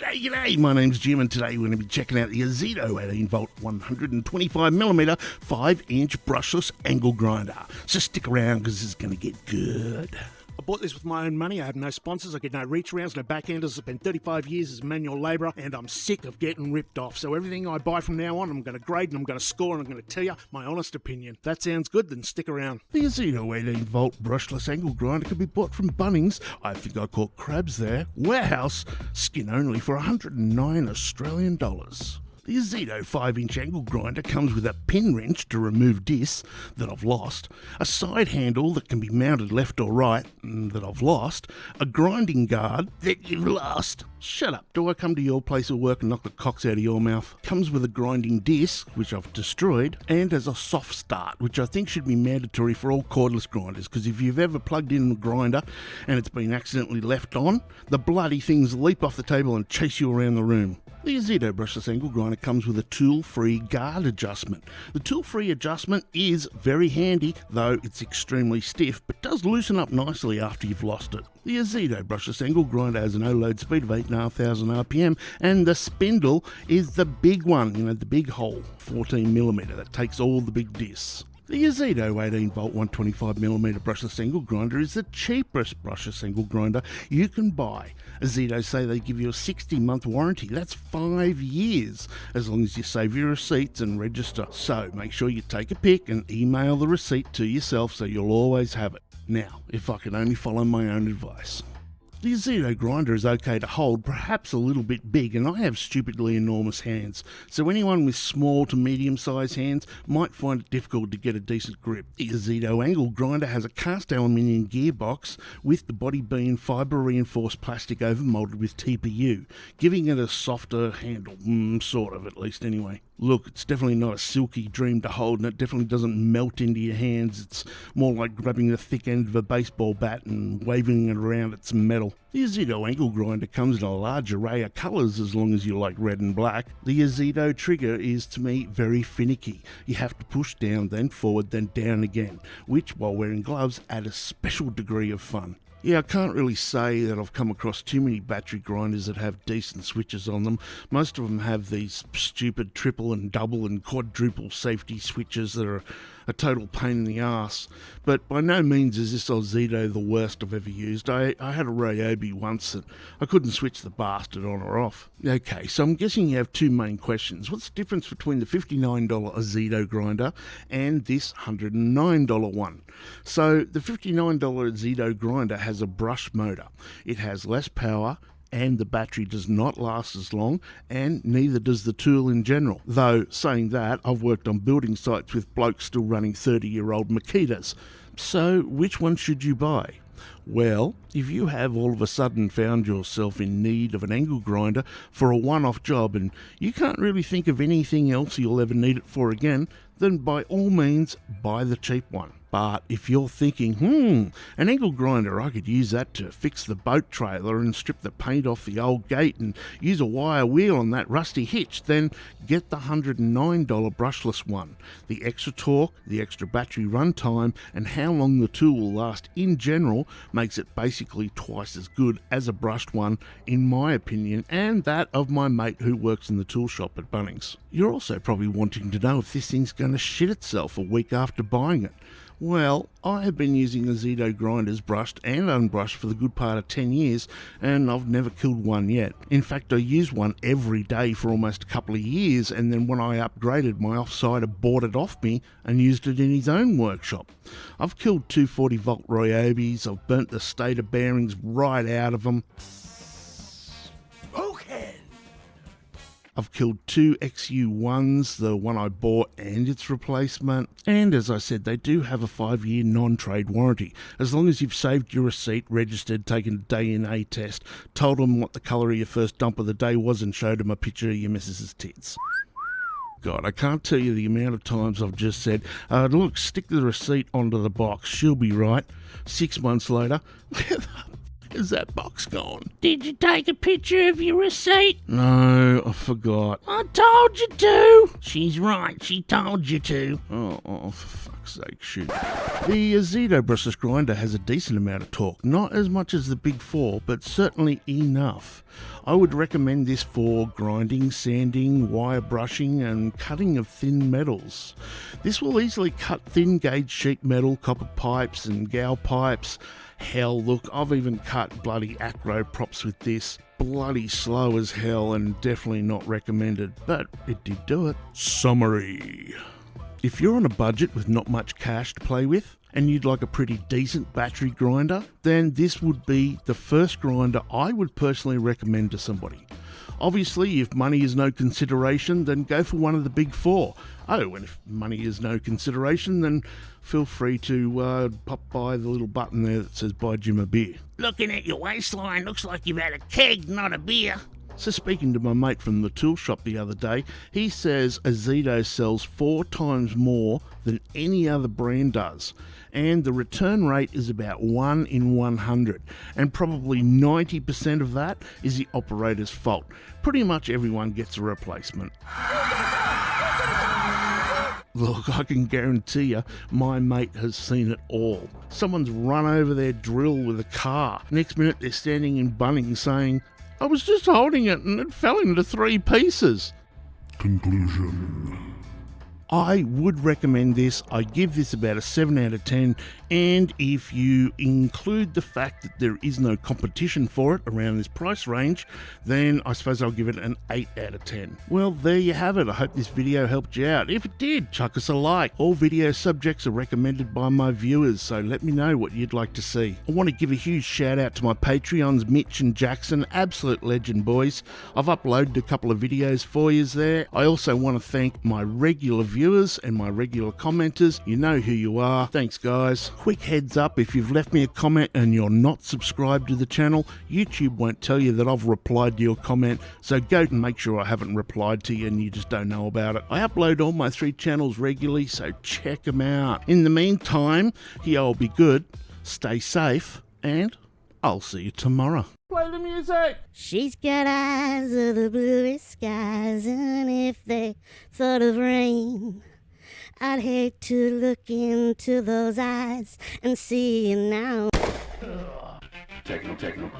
G'day, my name's Jim and today we're going to be checking out the Ozito 18V 125mm 5-inch brushless angle grinder. So stick around because it's going to get good. I bought this with my own money. I have no sponsors. I get no reach arounds, no backhanders. I've spent 35 years as a manual labourer and I'm sick of getting ripped off. So everything I buy from now on, I'm going to grade and I'm going to score and I'm going to tell you my honest opinion. If that sounds good, then stick around. The Ozito 18V brushless angle grinder can be bought from Bunnings. I think I caught crabs there. Warehouse, skin only for 109 Australian dollars. The Ozito 5-inch angle grinder comes with a pin wrench to remove discs that I've lost, a side handle that can be mounted left or right that I've lost, a grinding guard that you've lost. Shut up, do I come to your place of work and knock the cocks out of your mouth? Comes with a grinding disc, which I've destroyed, and as a soft start, which I think should be mandatory for all cordless grinders, because if you've ever plugged in a grinder and it's been accidentally left on, the bloody things leap off the table and chase you around the room. The Ozito brushless angle grinder comes with a tool-free guard adjustment. The tool-free adjustment is very handy, though it's extremely stiff, but does loosen up nicely after you've lost it. The Ozito brushless angle grinder has an O-load speed of 8,500 RPM, and the spindle is the big one, the big hole, 14mm, that takes all the big discs. The Ozito 18V 125mm brushless angle grinder is the cheapest brushless angle grinder you can buy. Ozito say they give you a 60-month warranty. That's 5 years, as long as you save your receipts and register. So make sure you take a pic and email the receipt to yourself so you'll always have it. Now, if I could only follow my own advice. The Ozito grinder is okay to hold, perhaps a little bit big, and I have stupidly enormous hands, so anyone with small to medium-sized hands might find it difficult to get a decent grip. The Ozito angle grinder has a cast aluminium gearbox with the body being fibre-reinforced plastic overmoulded with TPU, giving it a softer handle, sort of at least anyway. Look, it's definitely not a silky dream to hold, and it definitely doesn't melt into your hands. It's more like grabbing the thick end of a baseball bat and waving it around its metal. The Ozito angle grinder comes in a large array of colours as long as you like red and black. The Ozito trigger is, to me, very finicky. You have to push down, then forward, then down again, which, while wearing gloves, add a special degree of fun. Yeah, I can't really say that I've come across too many battery grinders that have decent switches on them. Most of them have these stupid triple and double and quadruple safety switches that are a total pain in the arse. But by no means is this Ozito the worst I've ever used. I had a Ryobi once that I couldn't switch the bastard on or off. Okay, so I'm guessing you have two main questions. What's the difference between the $59 Ozito grinder and this $109 one? So the $59 Ozito grinder has a brush motor. It has less power, and the battery does not last as long, and neither does the tool in general. Though, saying that, I've worked on building sites with blokes still running 30-year-old Makitas. So, which one should you buy? Well, if you have all of a sudden found yourself in need of an angle grinder for a one-off job and you can't really think of anything else you'll ever need it for again, then by all means, buy the cheap one. But if you're thinking, an angle grinder, I could use that to fix the boat trailer and strip the paint off the old gate and use a wire wheel on that rusty hitch, then get the $109 brushless one. The extra torque, the extra battery runtime, and how long the tool will last in general makes it basically twice as good as a brushed one, in my opinion, and that of my mate who works in the tool shop at Bunnings. You're also probably wanting to know if this thing's going to shit itself a week after buying it. Well, I have been using Ozito grinders brushed and unbrushed for the good part of 10 years, and I've never killed one yet. In fact, I used one every day for almost a couple of years, and then when I upgraded, my offsider bought it off me and used it in his own workshop. I've killed 240-volt Ryobis, I've burnt the stator bearings right out of them. I've killed 2 XU1s, the one I bought and its replacement. And as I said, they do have a 5-year non-trade warranty. As long as you've saved your receipt, registered, taken a day-in-A test, told them what the colour of your first dump of the day was and showed them a picture of your missus's tits. God, I can't tell you the amount of times I've just said, look, stick the receipt onto the box, she'll be right. 6 months later, is that box gone? Did you take a picture of your receipt? No, I forgot. I told you to. She's right, she told you to. Oh, for fuck's fuck's sake, shoot. The Ozito brushless grinder has a decent amount of torque, not as much as the Big 4, but certainly enough. I would recommend this for grinding, sanding, wire brushing and cutting of thin metals. This will easily cut thin gauge sheet metal, copper pipes and gal pipes. Hell, look, I've even cut bloody acro props with this. Bloody slow as hell and definitely not recommended, but it did do it. Summary. If you're on a budget with not much cash to play with, and you'd like a pretty decent battery grinder, then this would be the first grinder I would personally recommend to somebody. Obviously, if money is no consideration, then go for one of the Big 4. Oh, and if money is no consideration, then feel free to pop by the little button there that says buy Jim a beer. Looking at your waistline, looks like you've had a keg, not a beer. So speaking to my mate from the tool shop the other day, he says Ozito sells 4 times more than any other brand does. And the return rate is about 1 in 100. And probably 90% of that is the operator's fault. Pretty much everyone gets a replacement. Look, I can guarantee you, my mate has seen it all. Someone's run over their drill with a car. Next minute they're standing in Bunnings saying, I was just holding it and it fell into 3 pieces. Conclusion. I would recommend this. I give this about a 7 out of 10, and if you include the fact that there is no competition for it around this price range, then I suppose I'll give it an 8 out of 10. Well, there you have it. I hope this video helped you out. If it did, chuck us a like. All video subjects are recommended by my viewers, so let me know what you'd like to see. I want to give a huge shout out to my Patreons, Mitch and Jackson, absolute legend boys. I've uploaded a couple of videos for you there. I also want to thank my regular viewers and my regular commenters. You know who you are. Thanks, guys. Quick heads up, if you've left me a comment and you're not subscribed to the channel, YouTube won't tell you that I've replied to your comment, so go and make sure I haven't replied to you and you just don't know about it. I upload all my 3 channels regularly, so check them out. In the meantime, y'all be good, stay safe, and I'll see you tomorrow. Play the music! She's got eyes of the bluest skies, and if they thought of rain, I'd hate to look into those eyes and see you now. Techno.